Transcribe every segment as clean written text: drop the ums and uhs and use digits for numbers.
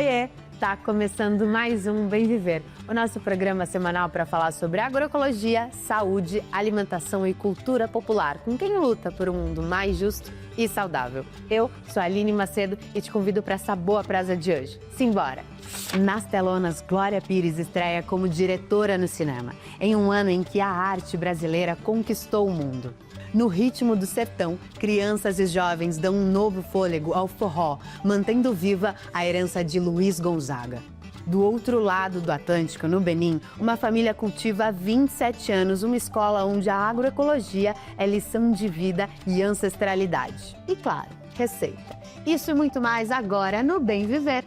Oiê! Tá começando mais um Bem Viver, o nosso programa semanal para falar sobre agroecologia, saúde, alimentação e cultura popular, com quem luta por um mundo mais justo e saudável. Eu sou a Aline Macedo e te convido para essa boa prosa de hoje. Simbora! Nas telonas, Glória Pires estreia como diretora no cinema, em um ano em que a arte brasileira conquistou o mundo. No ritmo do sertão, crianças e jovens dão um novo fôlego ao forró, mantendo viva a herança de Luiz Gonzaga. Do outro lado do Atlântico, no Benim, uma família cultiva há 27 anos uma escola onde a agroecologia é lição de vida e ancestralidade. E claro, receita. Isso e muito mais agora no Bem Viver.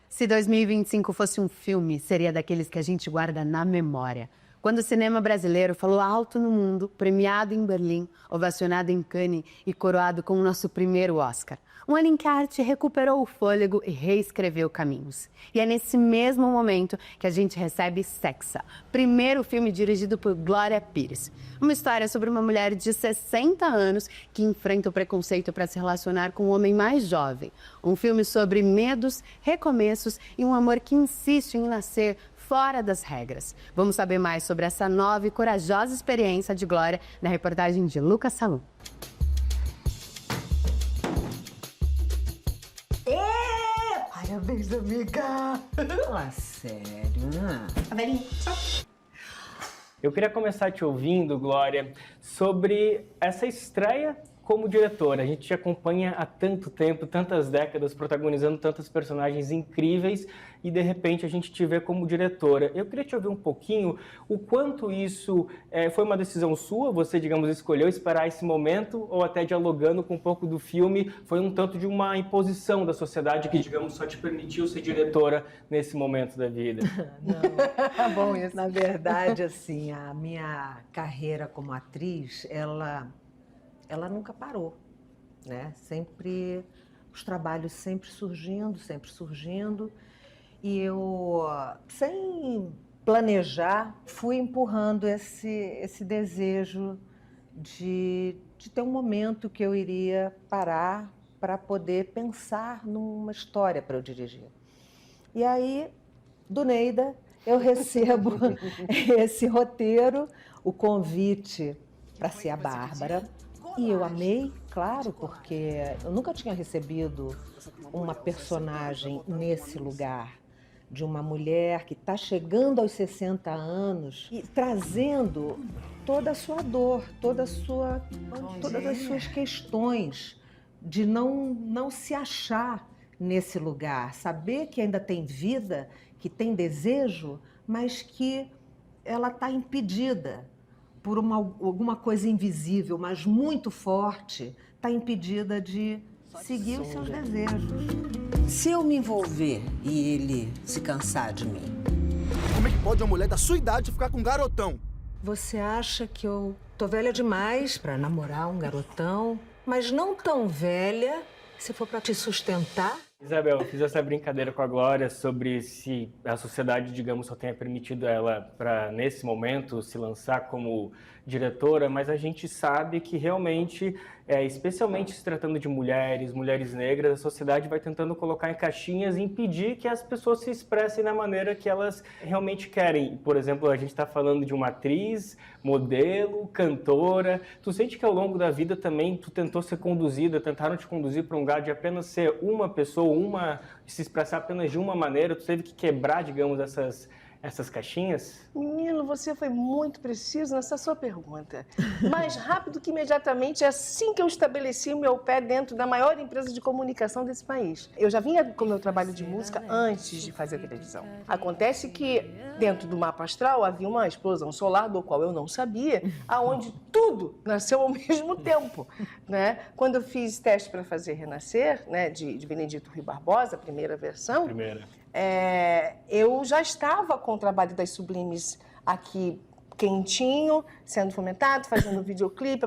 Se 2025 fosse um filme, seria daqueles que a gente guarda na memória. Quando o cinema brasileiro falou alto no mundo, premiado em Berlim, ovacionado em Cannes e coroado com o nosso primeiro Oscar. Um ano em que a arte recuperou o fôlego e reescreveu caminhos. E é nesse mesmo momento que a gente recebe Sexa, primeiro filme dirigido por Glória Pires. Uma história sobre uma mulher de 60 anos que enfrenta o preconceito para se relacionar com um homem mais jovem. Um filme sobre medos, recomeços e um amor que insiste em nascer fora das regras. Vamos saber mais sobre essa nova e corajosa experiência de Glória na reportagem de Lucas Salum. Parabéns, amiga! Fala sério, né? A velhinha, só. Eu queria começar te ouvindo, Glória, sobre essa estreia como diretora. A gente te acompanha há tanto tempo, tantas décadas, protagonizando tantos personagens incríveis e, de repente, a gente te vê como diretora. Eu queria te ouvir um pouquinho o quanto isso foi uma decisão sua, você, digamos, escolheu esperar esse momento ou até dialogando com um pouco do filme, foi um tanto de uma imposição da sociedade que, digamos, só te permitiu ser diretora nesse momento da vida. Não, Bom isso. na verdade, assim, a minha carreira como atriz, ela nunca parou, né? Sempre, os trabalhos sempre surgindo, e eu, sem planejar, fui empurrando esse desejo de ter um momento que eu iria parar para poder pensar numa história para eu dirigir. E aí, do Neida, eu recebo esse roteiro, o convite para ser a Bárbara. E eu amei, claro, porque eu nunca tinha recebido uma personagem nesse lugar, de uma mulher que está chegando aos 60 anos e trazendo toda a sua dor, todas as suas questões, de não se achar nesse lugar, saber que ainda tem vida, que tem desejo, mas que ela está impedida por alguma coisa invisível, mas muito forte, está impedida de seguir os seus desejos. Se eu me envolver e ele se cansar de mim... Como é que pode uma mulher da sua idade ficar com um garotão? Você acha que eu tô velha demais para namorar um garotão, mas não tão velha se for para te sustentar? Isabel, eu fiz essa brincadeira com a Glória sobre se a sociedade, digamos, só tenha permitido ela para, nesse momento, se lançar como diretora, mas a gente sabe que realmente, especialmente se tratando de mulheres negras, a sociedade vai tentando colocar em caixinhas e impedir que as pessoas se expressem da maneira que elas realmente querem. Por exemplo, a gente está falando de uma atriz, modelo, cantora. Tu sente que ao longo da vida também tu tentou ser conduzida, tentaram te conduzir para um lugar de apenas ser uma pessoa, se expressar apenas de uma maneira, tu teve que quebrar, digamos, essas caixinhas? Menino, você foi muito preciso nessa sua pergunta. Mais rápido que imediatamente, assim que eu estabeleci o meu pé dentro da maior empresa de comunicação desse país. Eu já vinha com o meu trabalho de música antes de fazer televisão. Acontece que dentro do mapa astral havia uma explosão solar, do qual eu não sabia, aonde tudo nasceu ao mesmo tempo, né? Quando eu fiz teste para fazer Renascer, né, de Benedito Rui Barbosa, a primeira versão, eu já estava com o trabalho das Sublimes aqui quentinho, sendo fomentado, fazendo videoclipe,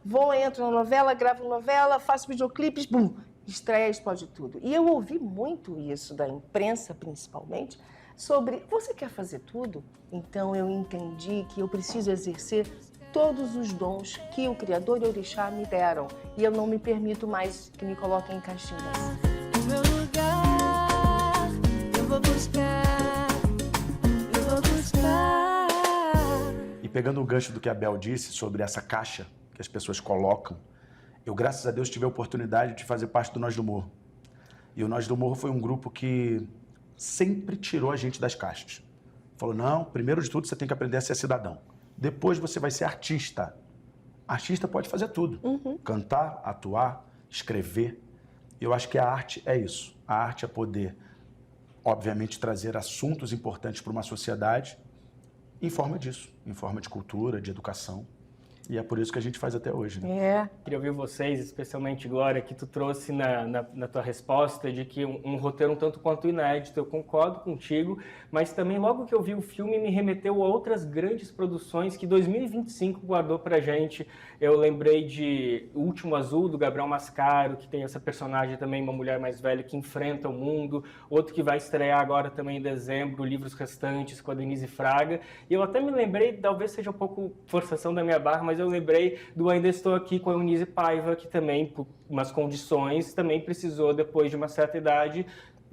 vou, entro na novela, gravo novela, faço videoclipes, bum, estreia, explode tudo. E eu ouvi muito isso da imprensa, principalmente, sobre, você quer fazer tudo? Então eu entendi que eu preciso exercer todos os dons que o Criador e o Orixá me deram. E eu não me permito mais que me coloquem em caixinhas. O meu lugar pegando o gancho do que a Bel disse sobre essa caixa que as pessoas colocam, eu, graças a Deus, tive a oportunidade de fazer parte do Nós do Morro. E o Nós do Morro foi um grupo que sempre tirou a gente das caixas. Falou, não, primeiro de tudo você tem que aprender a ser cidadão. Depois você vai ser artista. Artista pode fazer tudo. Cantar, atuar, escrever. Eu acho que a arte é isso. A arte é poder, obviamente, trazer assuntos importantes para uma sociedade em forma disso, em forma de cultura, de educação. E é por isso que a gente faz até hoje, né? Queria ouvir vocês, especialmente Glória, que tu trouxe na tua resposta de que um roteiro um tanto quanto inédito, eu concordo contigo, mas também logo que eu vi o filme me remeteu a outras grandes produções que 2025 guardou pra gente. Eu lembrei de O Último Azul, do Gabriel Mascaro, que tem essa personagem também, uma mulher mais velha que enfrenta o mundo, outro que vai estrear agora também em dezembro, Livros Restantes, com a Denise Fraga, e eu até me lembrei, talvez seja um pouco forçação da minha barra, mas eu lembrei do Ainda Estou Aqui com a Eunice Paiva, que também, por umas condições, também precisou, depois de uma certa idade,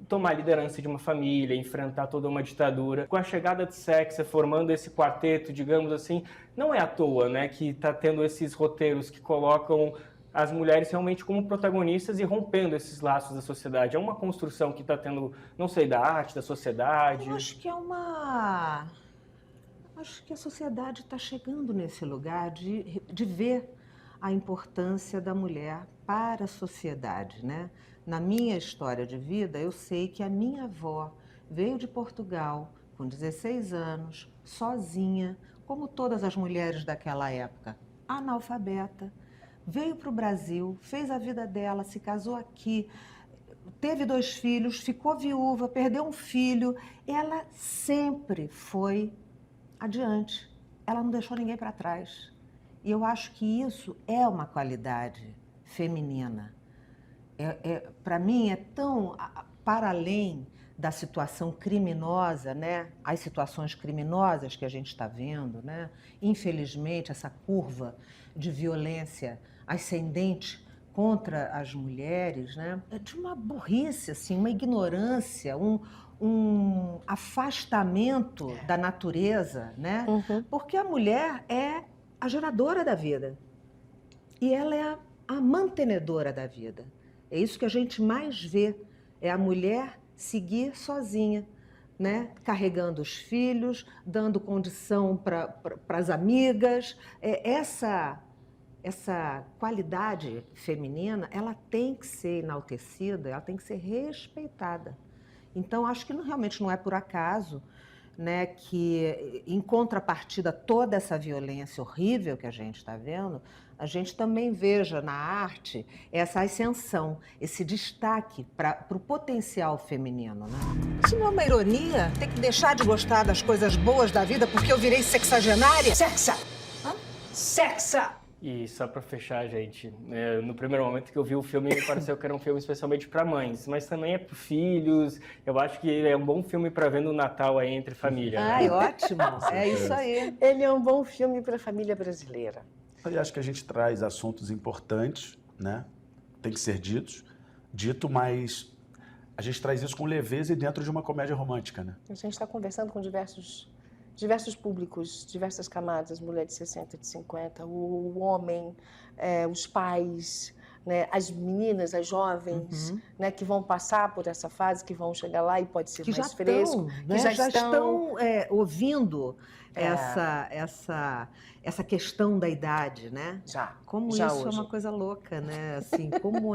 tomar a liderança de uma família, enfrentar toda uma ditadura. Com a chegada de Sexa, formando esse quarteto, digamos assim, não é à toa, né, que está tendo esses roteiros que colocam as mulheres realmente como protagonistas e rompendo esses laços da sociedade. É uma construção que está tendo, não sei, da arte, da sociedade. Eu acho que Acho que a sociedade está chegando nesse lugar de ver a importância da mulher para a sociedade, né? Na minha história de vida, eu sei que a minha avó veio de Portugal com 16 anos, sozinha, como todas as mulheres daquela época, analfabeta, veio para o Brasil, fez a vida dela, se casou aqui, teve 2 filhos, ficou viúva, perdeu um filho. Ela sempre foi adiante. Ela não deixou ninguém para trás. E eu acho que isso é uma qualidade feminina. Para mim, é tão para além da situação criminosa, né? As situações criminosas que a gente está vendo, né? Infelizmente, essa curva de violência ascendente contra as mulheres, né? É de uma burrice, assim, uma ignorância, um afastamento da natureza, né? Porque a mulher é a geradora da vida e ela é a mantenedora da vida. É isso que a gente mais vê, é a mulher seguir sozinha, né? Carregando os filhos, dando condição para as amigas. Essa qualidade feminina, ela tem que ser enaltecida, ela tem que ser respeitada. Então, acho que realmente não é por acaso, né, que, em contrapartida a toda essa violência horrível que a gente está vendo, a gente também veja na arte essa ascensão, esse destaque para o potencial feminino. Né? Isso não é uma ironia? Ter que deixar de gostar das coisas boas da vida porque eu virei sexagenária? Sexa! Sexa! E só para fechar, gente, no primeiro momento que eu vi o filme, me pareceu que era um filme especialmente para mães, mas também é para filhos. Eu acho que ele é um bom filme para ver no Natal aí entre família. Ai, ótimo. É isso aí. Ele é um bom filme para a família brasileira. Eu acho que a gente traz assuntos importantes, né? Tem que ser dito, mas a gente traz isso com leveza e dentro de uma comédia romântica, né? A gente está conversando com diversos públicos, diversas camadas, as mulheres de 60, de 50, o homem, os pais, né, as meninas, as jovens, né, que vão passar por essa fase, que vão chegar lá e pode ser que mais já fresco. Estão, né? Já estão ouvindo essa questão da idade, né? Como já isso hoje. É uma coisa louca, né? Assim, como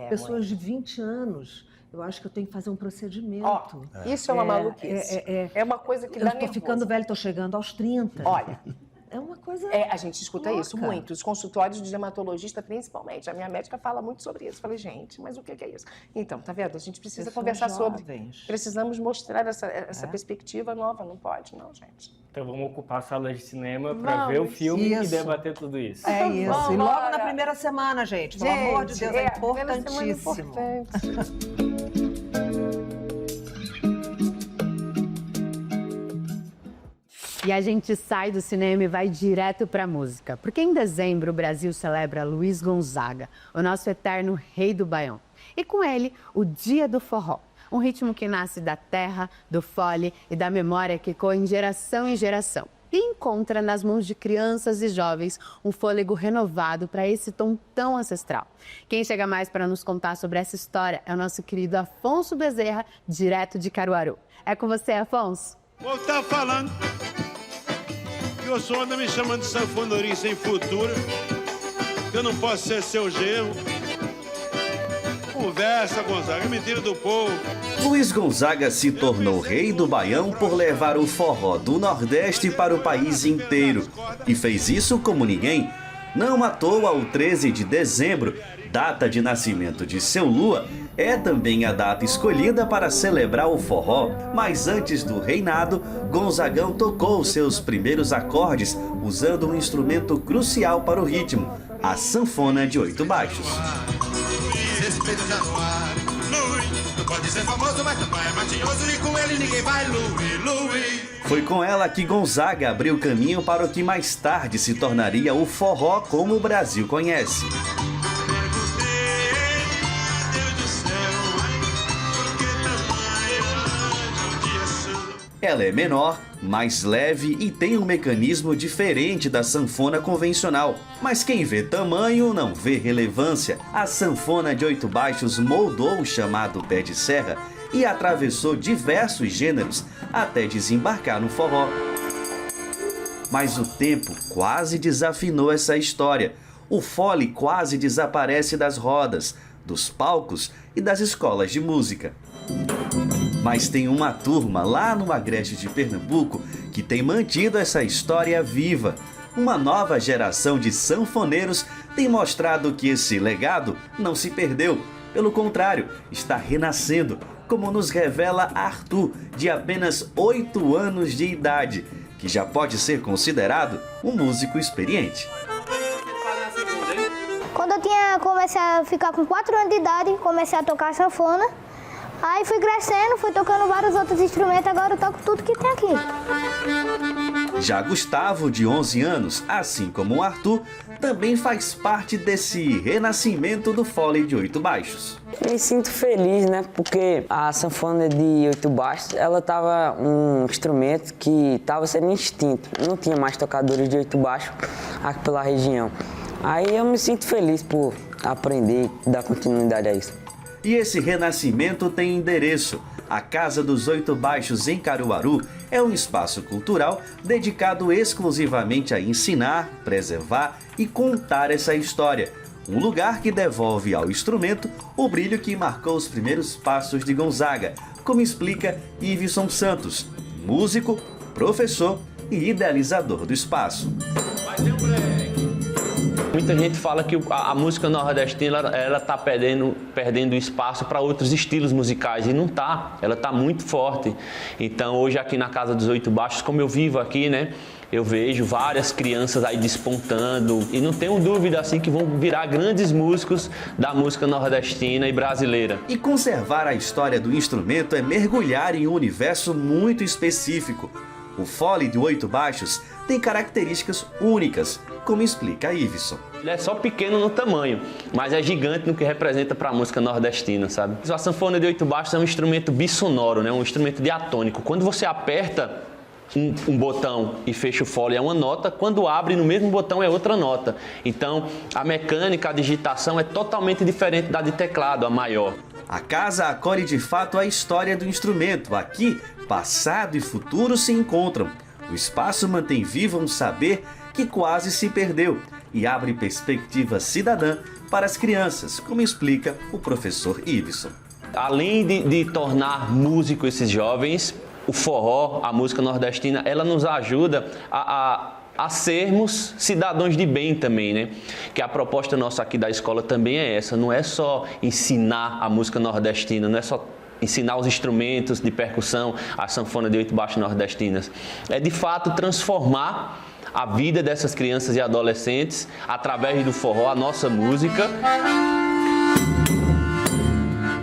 pessoas de 20 anos... Eu acho que eu tenho que fazer um procedimento. Isso é uma maluquice. É uma coisa que dá nervoso. Eu estou ficando velha, estou chegando aos 30. Olha, é uma coisa a gente escuta louca. isso muito. Os consultórios de dermatologista, principalmente. A minha médica fala muito sobre isso. Eu falei, gente, mas o que é isso? Então, tá vendo? A gente precisa conversar sobre. Precisamos mostrar essa perspectiva nova. Não pode, não, gente. Então vamos ocupar a sala de cinema para ver o filme e debater tudo isso. É isso. E logo na primeira semana, gente. Pelo amor de Deus, é importantíssimo. E a gente sai do cinema e vai direto para a música, porque em dezembro o Brasil celebra Luiz Gonzaga, o nosso eterno rei do baião. E com ele, o Dia do Forró, um ritmo que nasce da terra, do fole e da memória que ecoa em geração em geração. e encontra nas mãos de crianças e jovens um fôlego renovado para esse tom tão ancestral. Quem chega mais para nos contar sobre essa história é o nosso querido Afonso Bezerra, direto de Caruaru. É com você, Afonso. O povo tá falando que o senhor anda me chamando de sanfoneiro sem futuro, que eu não posso ser seu genro. Conversa, Gonzaga, é mentira do povo. Luiz Gonzaga se tornou rei do Baião por levar o forró do Nordeste para o país inteiro. E fez isso como ninguém. Não à toa, o 13 de dezembro, data de nascimento de seu Lua, é também a data escolhida para celebrar o forró. Mas antes do reinado, Gonzagão tocou seus primeiros acordes usando um instrumento crucial para o ritmo, a sanfona de 8 baixos. Respeito Januário, Louis, não pode ser famoso, mas também é matinhoso e com ele ninguém vai, Louis. Foi com ela que Gonzaga abriu caminho para o que mais tarde se tornaria o forró como o Brasil conhece. Ela é menor, mais leve e tem um mecanismo diferente da sanfona convencional. Mas quem vê tamanho não vê relevância. A sanfona de 8 baixos moldou o chamado pé de serra e atravessou diversos gêneros até desembarcar no forró. Mas o tempo quase desafinou essa história. O fole quase desaparece das rodas, dos palcos e das escolas de música. Mas tem uma turma lá no Agreste de Pernambuco que tem mantido essa história viva. Uma nova geração de sanfoneiros tem mostrado que esse legado não se perdeu. Pelo contrário, está renascendo, como nos revela Arthur, de apenas 8 anos de idade, que já pode ser considerado um músico experiente. Quando eu comecei a ficar com 4 anos de idade, comecei a tocar sanfona. Aí fui crescendo, fui tocando vários outros instrumentos, agora eu toco tudo que tem aqui. Já Gustavo, de 11 anos, assim como o Arthur, também faz parte desse renascimento do fole de 8 baixos. Me sinto feliz, né? Porque a sanfona de 8 baixos, ela tava um instrumento que estava sendo extinto. Não tinha mais tocadores de 8 baixos aqui pela região. Aí eu me sinto feliz por aprender e dar continuidade a isso. E esse renascimento tem endereço. A Casa dos 8 Baixos em Caruaru é um espaço cultural dedicado exclusivamente a ensinar, preservar e contar essa história. Um lugar que devolve ao instrumento o brilho que marcou os primeiros passos de Gonzaga, como explica Iveson Santos, músico, professor e idealizador do espaço. Muita gente fala que a música nordestina ela tá perdendo espaço para outros estilos musicais e não tá, ela tá muito forte. Então hoje aqui na Casa dos 8 Baixos, como eu vivo aqui, né, eu vejo várias crianças aí despontando e não tenho dúvida assim que vão virar grandes músicos da música nordestina e brasileira. E conservar a história do instrumento é mergulhar em um universo muito específico. O fole de 8 baixos tem características únicas, como explica Iveson. Ele é só pequeno no tamanho, mas é gigante no que representa para a música nordestina, sabe? A sanfona de 8 baixos é um instrumento bissonoro, né? Um instrumento diatônico. Quando você aperta um botão e fecha o fole é uma nota, quando abre no mesmo botão é outra nota. Então, a mecânica, a digitação é totalmente diferente da de teclado, a maior. A casa acolhe de fato a história do instrumento. Aqui, passado e futuro se encontram. O espaço mantém vivo um saber que quase se perdeu e abre perspectiva cidadã para as crianças, como explica o professor Iveson. Além de tornar músico esses jovens, o forró, a música nordestina, ela nos ajuda a sermos cidadãos de bem também, né? Que a proposta nossa aqui da escola também é essa, não é só ensinar a música nordestina, não é só ensinar os instrumentos de percussão, a sanfona de 8 baixos nordestinas. É de fato transformar a vida dessas crianças e adolescentes através do forró, a nossa música.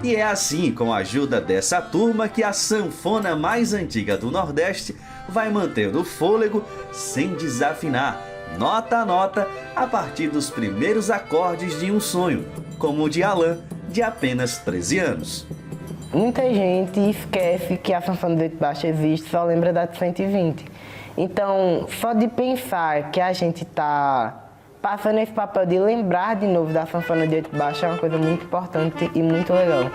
E é assim, com a ajuda dessa turma, que a sanfona mais antiga do Nordeste vai mantendo o fôlego sem desafinar, nota a nota, a partir dos primeiros acordes de um sonho, como o de Alan, de apenas 13 anos. Muita gente esquece que a sanfona de 8 baixos existe, só lembra da de 120. Então, só de pensar que a gente está passando esse papel de lembrar de novo da sanfona de Oito Baixos é uma coisa muito importante e muito legal.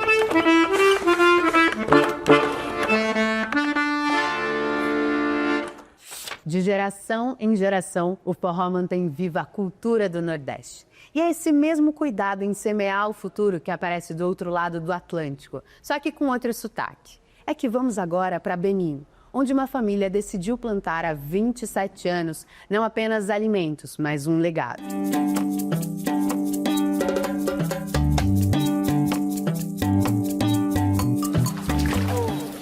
De geração em geração, o forró mantém viva a cultura do Nordeste. E é esse mesmo cuidado em semear o futuro que aparece do outro lado do Atlântico, só que com outro sotaque. É que vamos agora para Benin, onde uma família decidiu plantar há 27 anos não apenas alimentos, mas um legado.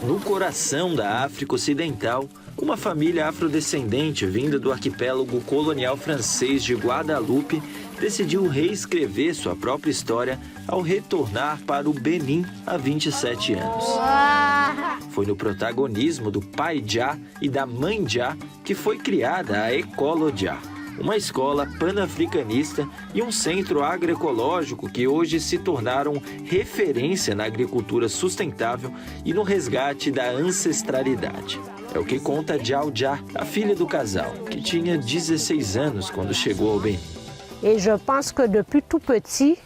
No coração da África Ocidental, uma família afrodescendente vinda do arquipélago colonial francês de Guadalupe decidiu reescrever sua própria história ao retornar para o Benin há 27 anos. Foi no protagonismo do pai Jah e da mãe Jah que foi criada a École Jah, uma escola panafricanista e um centro agroecológico que hoje se tornaram referência na agricultura sustentável e no resgate da ancestralidade. É o que conta Diao Jah, a filha do casal, que tinha 16 anos quando chegou ao Benin.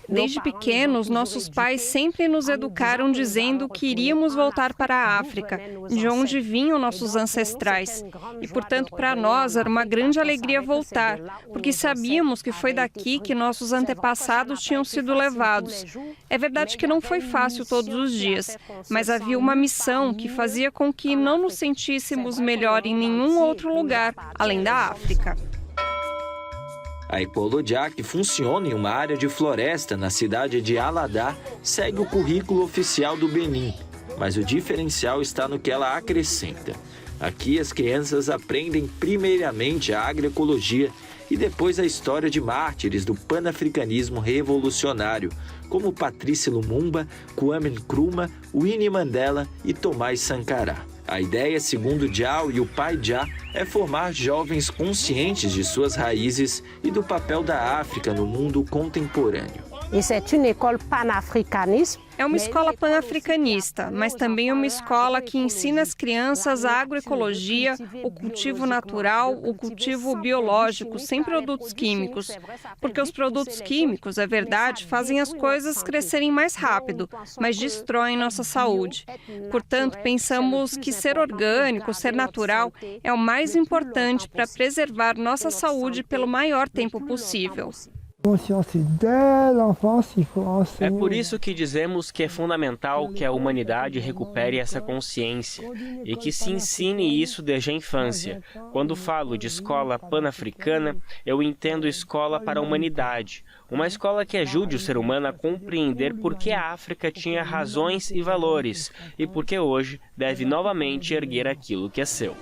Desde pequenos, nossos pais sempre nos educaram dizendo que iríamos voltar para a África, de onde vinham nossos ancestrais. E, portanto, para nós era uma grande alegria voltar, porque sabíamos que foi daqui que nossos antepassados tinham sido levados. É verdade que não foi fácil todos os dias, mas havia uma missão que fazia com que não nos sentíssemos melhor em nenhum outro lugar, além da África. A École Jah, que funciona em uma área de floresta na cidade de Alada, segue o currículo oficial do Benin, mas o diferencial está no que ela acrescenta. Aqui as crianças aprendem primeiramente a agroecologia e depois a história de mártires do panafricanismo revolucionário, como Patrice Lumumba, Kwame Nkrumah, Winnie Mandela e Thomas Sankara. A ideia, segundo Diao e o pai Jah, é formar jovens conscientes de suas raízes e do papel da África no mundo contemporâneo. É uma escola panafricanista, mas também é uma escola que ensina as crianças a agroecologia, o cultivo natural, o cultivo biológico, sem produtos químicos. Porque os produtos químicos, é verdade, fazem as coisas crescerem mais rápido, mas destroem nossa saúde. Portanto, pensamos que ser orgânico, ser natural, é o mais importante para preservar nossa saúde pelo maior tempo possível. É por isso que dizemos que é fundamental que a humanidade recupere essa consciência e que se ensine isso desde a infância. Quando falo de escola pan-africana, eu entendo escola para a humanidade. Uma escola que ajude o ser humano a compreender por que a África tinha razões e valores e por que hoje deve novamente erguer aquilo que é seu.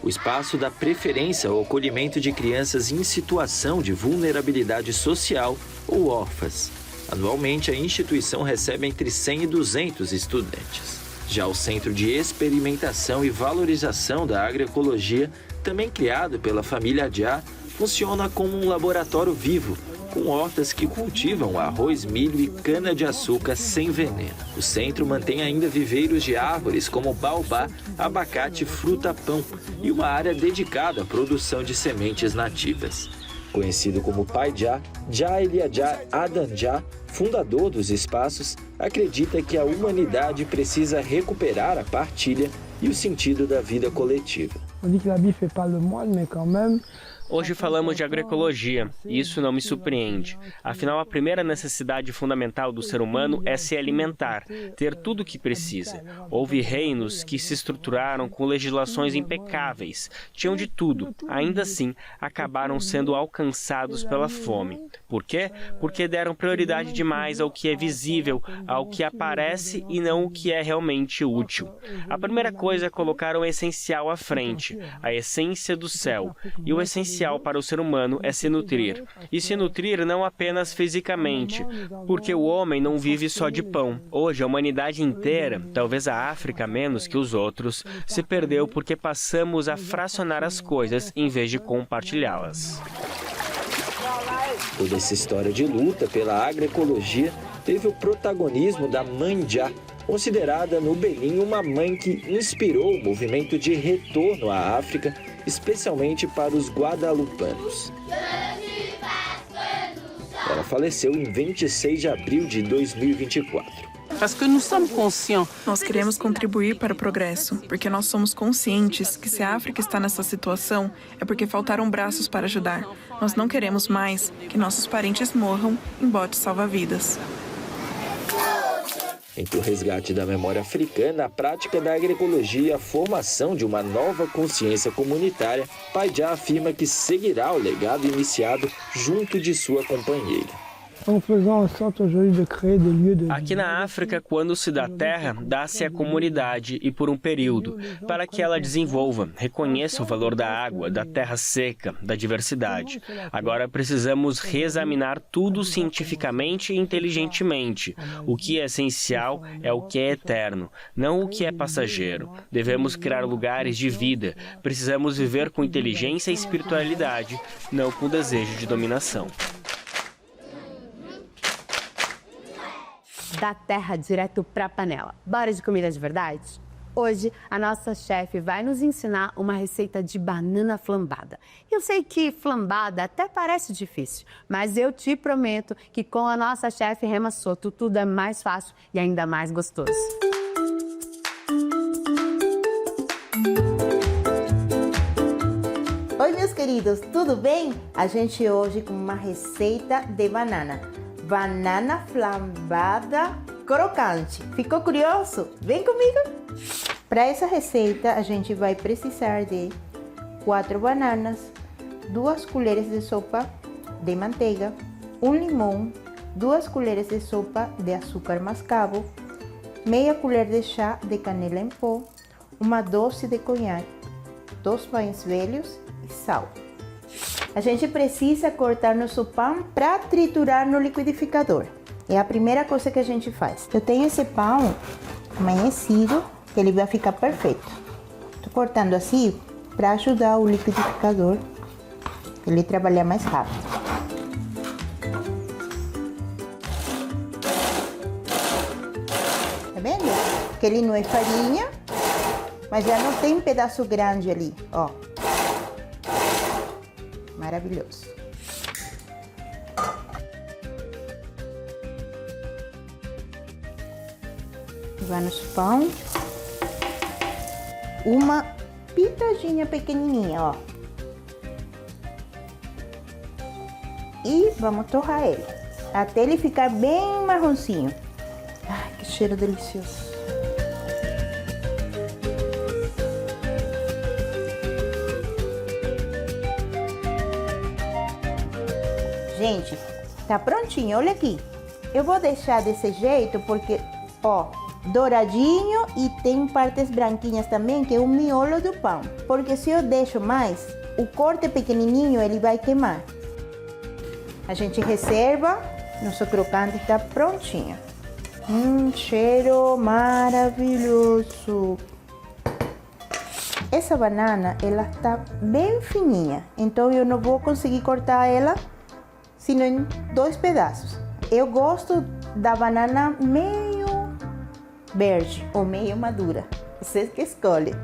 O espaço dá preferência ao acolhimento de crianças em situação de vulnerabilidade social ou órfãs. Anualmente, a instituição recebe entre 100 e 200 estudantes. Já o Centro de Experimentação e Valorização da Agroecologia, também criado pela família Jah, funciona como um laboratório vivo, com hortas que cultivam arroz, milho e cana-de-açúcar sem veneno. O centro mantém ainda viveiros de árvores como baobá, abacate, fruta-pão e uma área dedicada à produção de sementes nativas. Conhecido como Pai Jah, Jah Eliajar Adam Jah, fundador dos espaços, acredita que a humanidade precisa recuperar a partilha e o sentido da vida coletiva. Hoje falamos de agroecologia, e isso não me surpreende. Afinal, a primeira necessidade fundamental do ser humano é se alimentar, ter tudo o que precisa. Houve reinos que se estruturaram com legislações impecáveis, tinham de tudo. Ainda assim, acabaram sendo alcançados pela fome. Por quê? Porque deram prioridade demais ao que é visível, ao que aparece e não o que é realmente útil. A primeira coisa é colocar o essencial à frente, a essência do céu, e o essencial para o ser humano é se nutrir. E se nutrir não apenas fisicamente, porque o homem não vive só de pão. Hoje, a humanidade inteira, talvez a África menos que os outros, se perdeu porque passamos a fracionar as coisas em vez de compartilhá-las. Toda essa história de luta pela agroecologia teve o protagonismo da Mãe Já, considerada no Benin uma mãe que inspirou o movimento de retorno à África, especialmente para os guadalupanos. Ela faleceu em 26 de abril de 2024. Nós queremos contribuir para o progresso, porque nós somos conscientes que se a África está nessa situação é porque faltaram braços para ajudar. Nós não queremos mais que nossos parentes morram em botes salva-vidas. Entre o resgate da memória africana, a prática da agroecologia e a formação de uma nova consciência comunitária, Pai Já afirma que seguirá o legado iniciado junto de sua companheira. Aqui na África, quando se dá terra, dá-se à comunidade e por um período, para que ela desenvolva, reconheça o valor da água, da terra seca, da diversidade. Agora precisamos reexaminar tudo cientificamente e inteligentemente. O que é essencial é o que é eterno, não o que é passageiro. Devemos criar lugares de vida. Precisamos viver com inteligência e espiritualidade, não com desejo de dominação. Da terra direto para a panela. Bora de comida de verdade? Hoje, a nossa chefe vai nos ensinar uma receita de banana flambada. Eu sei que flambada até parece difícil, mas eu te prometo que com a nossa chefe Rema Soto, tudo é mais fácil e ainda mais gostoso. Oi, meus queridos, tudo bem? A gente hoje com uma receita de banana. Banana flambada crocante. Ficou curioso? Vem comigo! Para essa receita, a gente vai precisar de 4 bananas, 2 colheres de sopa de manteiga, 1 limão, 2 colheres de sopa de açúcar mascavo, meia colher de chá de canela em pó, uma dose de conhaque, 2 pães velhos e sal. A gente precisa cortar nosso pão para triturar no liquidificador. É a primeira coisa que a gente faz. Eu tenho esse pão amanhecido, que ele vai ficar perfeito. Estou cortando assim para ajudar o liquidificador a ele trabalhar mais rápido. Tá vendo? Que ele não é farinha, mas já não tem pedaço grande ali, ó. Maravilhoso. Vai no pão. Uma pitadinha pequenininha, ó. E vamos torrar ele, até ele ficar bem marronzinho. Ai, que cheiro delicioso. Gente, tá prontinho, olha aqui. Eu vou deixar desse jeito porque, ó, douradinho e tem partes branquinhas também, que é o miolo do pão. Porque se eu deixo mais, o corte pequenininho, ele vai queimar. A gente reserva, nosso crocante tá prontinho. Cheiro maravilhoso. Essa banana, ela tá bem fininha, então eu não vou conseguir cortar ela sino em 2 pedaços. Eu gosto da banana meio verde ou meio madura, vocês que escolhem.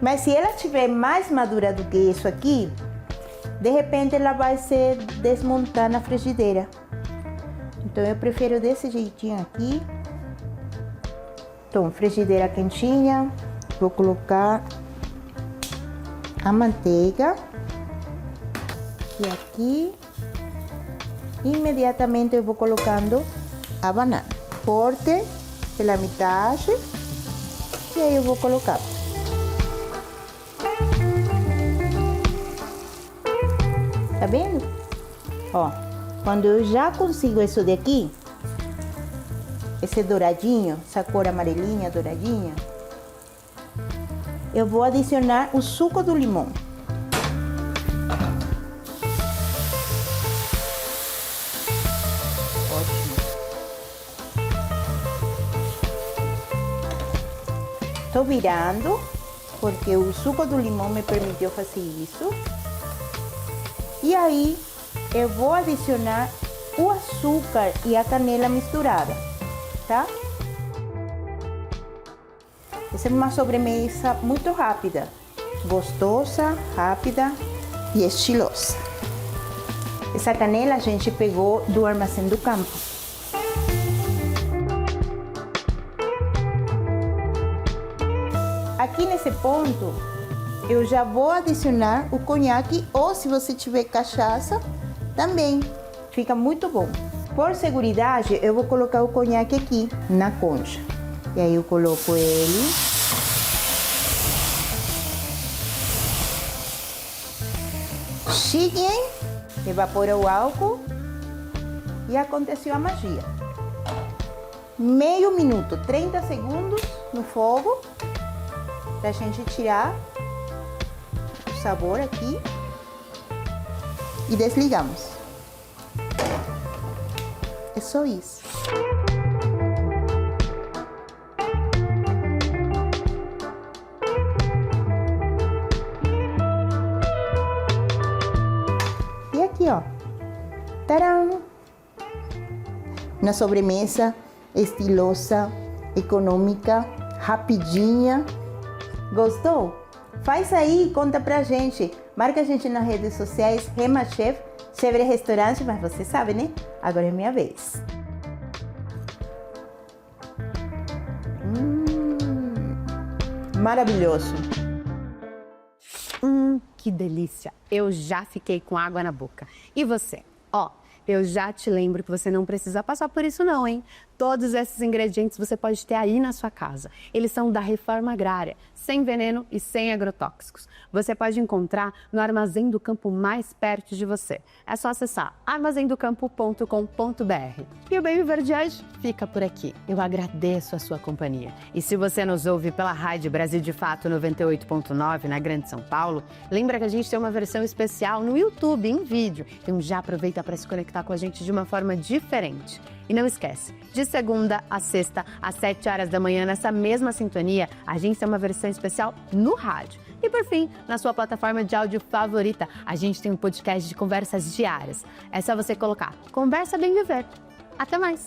Mas se ela estiver mais madura do que isso aqui, de repente ela vai se desmontar na frigideira. Então eu prefiro desse jeitinho aqui. Então, frigideira quentinha, vou colocar a manteiga e aqui imediatamente eu vou colocando a banana. Corte pela metade e aí eu vou colocar. Tá vendo? Ó, quando eu já consigo isso daqui, esse douradinho, essa cor amarelinha, douradinha, eu vou adicionar o suco do limão. Estou virando, porque o suco do limão me permitiu fazer isso. E aí, eu vou adicionar o açúcar e a canela misturada, tá? Essa é uma sobremesa muito rápida, gostosa, rápida e estilosa. Essa canela a gente pegou do Armazém do Campo. Aqui nesse ponto, eu já vou adicionar o conhaque, ou se você tiver cachaça, também fica muito bom. Por segurança, eu vou colocar o conhaque aqui na concha. E aí eu coloco ele. Chique, hein? Evapora o álcool e aconteceu a magia. Meio minuto, 30 segundos no fogo, pra gente tirar o sabor aqui e desligamos. É só isso. E aqui, ó. Tcharam! Uma sobremesa estilosa, econômica, rapidinha. Gostou? Faz aí e conta pra gente. Marca a gente nas redes sociais, RemaChef, Chevre Restaurante, mas você sabe, né? Agora é minha vez. Maravilhoso. Que delícia. Eu já fiquei com água na boca. E você? Ó, eu já te lembro que você não precisa passar por isso não, hein? Todos esses ingredientes você pode ter aí na sua casa. Eles são da Reforma Agrária, sem veneno e sem agrotóxicos. Você pode encontrar no Armazém do Campo mais perto de você. É só acessar armazemdocampo.com.br. E o Bem Viver de hoje fica por aqui. Eu agradeço a sua companhia. E se você nos ouve pela Rádio Brasil de Fato 98.9 na Grande São Paulo, lembra que a gente tem uma versão especial no YouTube, em vídeo. Então já aproveita para se conectar com a gente de uma forma diferente. E não esquece, de segunda a sexta, às 7 horas da manhã, nessa mesma sintonia, a gente tem uma versão especial no rádio. E por fim, na sua plataforma de áudio favorita, a gente tem um podcast de conversas diárias. É só você colocar Conversa Bem Viver. Até mais!